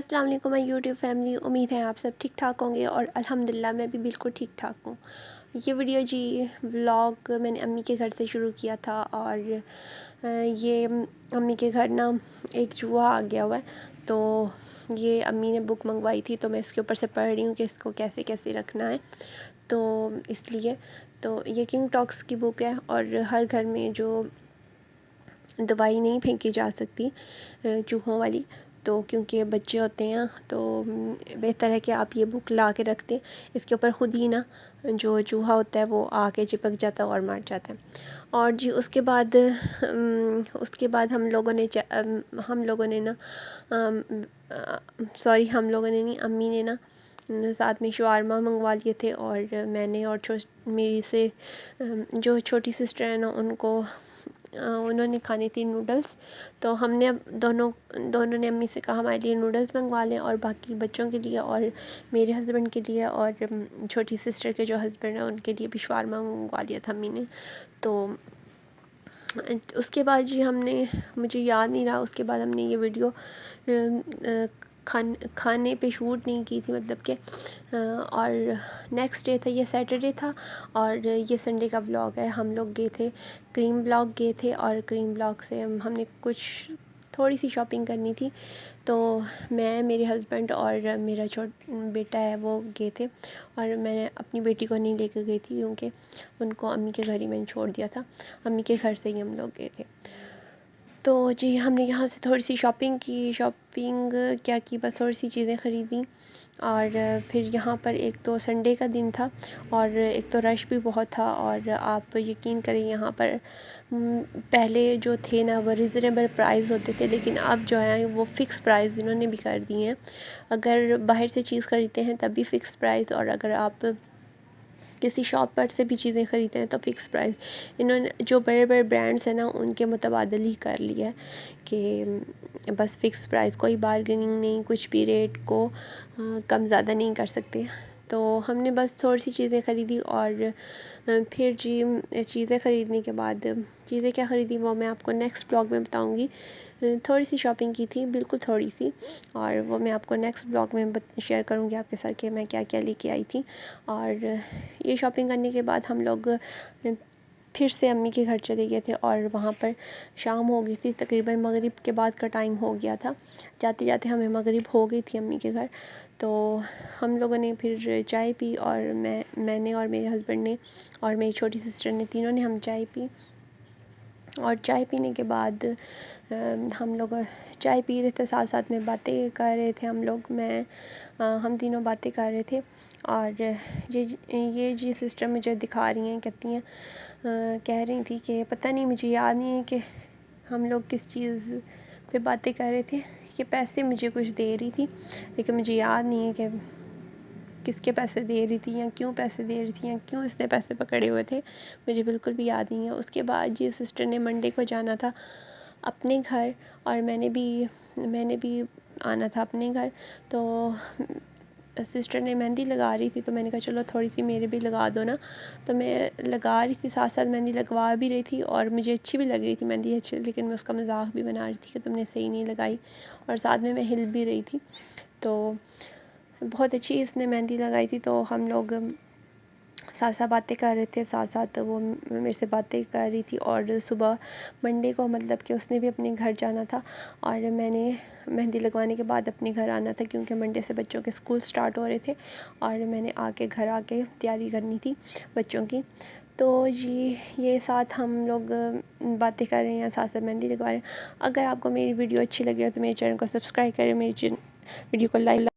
السلام علیکم مائی YouTube family, امید ہے آپ سب ٹھیک ٹھاک ہوں گے اور الحمدللہ میں بھی بالکل ٹھیک ٹھاک ہوں۔ یہ ویڈیو ولاگ میں نے امی کے گھر سے شروع کیا تھا، اور یہ امی کے گھر نا ایک چوہا آ گیا ہوا ہے، تو یہ امی نے بک منگوائی تھی، تو میں اس کے اوپر سے پڑھ رہی ہوں کہ اس کو کیسے کیسے رکھنا ہے، تو اس لیے تو یہ کنگ ٹاکس کی بک ہے، اور ہر گھر میں جو دوائی نہیں پھینکی جا سکتی چوہوں والی، تو کیونکہ بچے ہوتے ہیں تو بہتر ہے کہ آپ یہ بک لا کے رکھ دیں۔ اس کے اوپر خود ہی نا جو چوہا ہوتا ہے وہ آ کے چپک جاتا ہے اور مر جاتا ہے۔ اور اس کے بعد ہم لوگوں نے نا امی نے نا ساتھ میں شاورما منگوا لیے تھے، اور میں نے اور میری سے جو چھوٹی سسٹر ہے نا انہوں نے کھانی تھی نوڈلس، تو ہم نے دونوں نے امی سے کہا ہمارے لیے نوڈلس منگوا لیں، اور باقی بچوں کے لیے اور میرے ہسبینڈ کے لیے اور چھوٹی سسٹر کے جو ہسبینڈ ہیں ان کے لیے بھی شاورما منگوا لیا تھا امی نے۔ تو اس کے بعد مجھے یاد نہیں رہا، اس کے بعد ہم نے یہ ویڈیو کھانے پہ شوٹ نہیں کی تھی، مطلب کہ اور نیکسٹ ڈے تھا، یہ سیٹرڈے تھا، اور یہ سنڈے کا ولاگ ہے۔ ہم لوگ گئے تھے کریم بلاک گئے تھے، اور کریم بلاک سے ہم نے کچھ تھوڑی سی شاپنگ کرنی تھی، تو میں، میرے ہسبینڈ اور میرا بیٹا ہے وہ گئے تھے، اور میں نے اپنی بیٹی کو نہیں لے کے گئی تھی کیونکہ ان کو امی کے گھر ہی میں نے چھوڑ دیا تھا، امی کے گھر سے ہی ہم لوگ گئے تھے۔ تو ہم نے یہاں سے تھوڑی سی شاپنگ کیا کی، بس تھوڑی سی چیزیں خریدیں، اور پھر یہاں پر ایک تو سنڈے کا دن تھا، اور ایک تو رش بھی بہت تھا، اور آپ یقین کریں یہاں پر پہلے جو تھے نا وہ ریزنیبل پرائز ہوتے تھے، لیکن اب جو ہے وہ فکس پرائز انہوں نے بھی کر دی ہیں۔ اگر باہر سے چیز خریدتے ہیں تب بھی فکس پرائز، اور اگر آپ کسی شاپ پر سے بھی چیزیں خریدتے ہیں تو فکس پرائز۔ انہوں نے جو بڑے بڑے برانڈس ہیں نا ان کے متبادل ہی کر لیا ہے کہ بس فکس پرائز، کوئی بارگیننگ نہیں، کچھ بھی ریٹ کو کم زیادہ نہیں کر سکتے۔ تو ہم نے بس تھوڑی سی چیزیں خریدی، اور پھر چیزیں خریدنے کے بعد چیزیں کیا خریدی وہ میں آپ کو نیکسٹ بلاگ میں بتاؤں گی۔ تھوڑی سی شاپنگ کی تھی، بالکل تھوڑی سی، اور وہ میں آپ کو نیکسٹ بلاگ میں شیئر کروں گی آپ کے ساتھ کہ میں کیا کیا لے کے آئی تھی۔ اور یہ شاپنگ کرنے کے بعد ہم لوگ پھر سے امی کے گھر چلے گئے تھے، اور وہاں پر شام ہو گئی تھی، تقریباً مغرب کے بعد کا ٹائم ہو گیا تھا، جاتے جاتے ہمیں مغرب ہو گئی تھی امی کے گھر۔ تو ہم لوگوں نے پھر چائے پی، اور میں نے اور میرے ہسبینڈ نے اور میری چھوٹی سسٹر نے، تینوں نے ہم چائے پی، اور چائے پینے کے بعد ہم لوگ چائے پی رہے تھے، ساتھ ساتھ میں باتیں کر رہے تھے ہم تینوں باتیں کر رہے تھے، اور یہ سسٹر مجھے دکھا رہی ہیں، کہتی ہیں کہہ رہی تھی کہ پتہ نہیں، مجھے یاد نہیں ہے کہ ہم لوگ کس چیز پہ باتیں کر رہے تھے، کہ پیسے مجھے کچھ دے رہی تھی، لیکن مجھے یاد نہیں ہے کہ کس کے پیسے دے رہی تھی، یا کیوں پیسے دے رہی تھی، یا کیوں اس نے پیسے پکڑے ہوئے تھے، مجھے بالکل بھی یاد نہیں ہے۔ اس کے بعد سسٹر نے منڈے کو جانا تھا اپنے گھر، اور میں نے بھی آنا تھا اپنے گھر، تو سسٹر نے مہندی لگا رہی تھی، تو میں نے کہا چلو تھوڑی سی میرے بھی لگا دو نا، تو میں لگا رہی تھی، ساتھ ساتھ مہندی لگوا بھی رہی تھی، اور مجھے اچھی بھی لگ رہی تھی مہندی اچھی، لیکن میں اس کا مذاق بھی بنا رہی تھی کہ تم نے صحیح نہیں لگائی، اور ساتھ میں ہل بھی رہی تھی۔ تو بہت اچھی اس نے مہندی لگائی تھی، تو ہم لوگ ساتھ ساتھ باتیں کر رہے تھے، ساتھ ساتھ وہ میرے سے باتیں کر رہی تھی، اور صبح منڈے کو مطلب کہ اس نے بھی اپنے گھر جانا تھا، اور میں نے مہندی لگوانے کے بعد اپنے گھر آنا تھا، کیونکہ منڈے سے بچوں کے اسکول سٹارٹ ہو رہے تھے، اور میں نے گھر آ کے تیاری کرنی تھی بچوں کی۔ تو یہ ساتھ ہم لوگ باتیں کر رہے ہیں، ساتھ ساتھ مہندی لگوا رہے ہیں۔ اگر آپ کو میری ویڈیو اچھی لگے ہو تو میرے چینل کو سبسکرائب کریں، میری ویڈیو کو لائک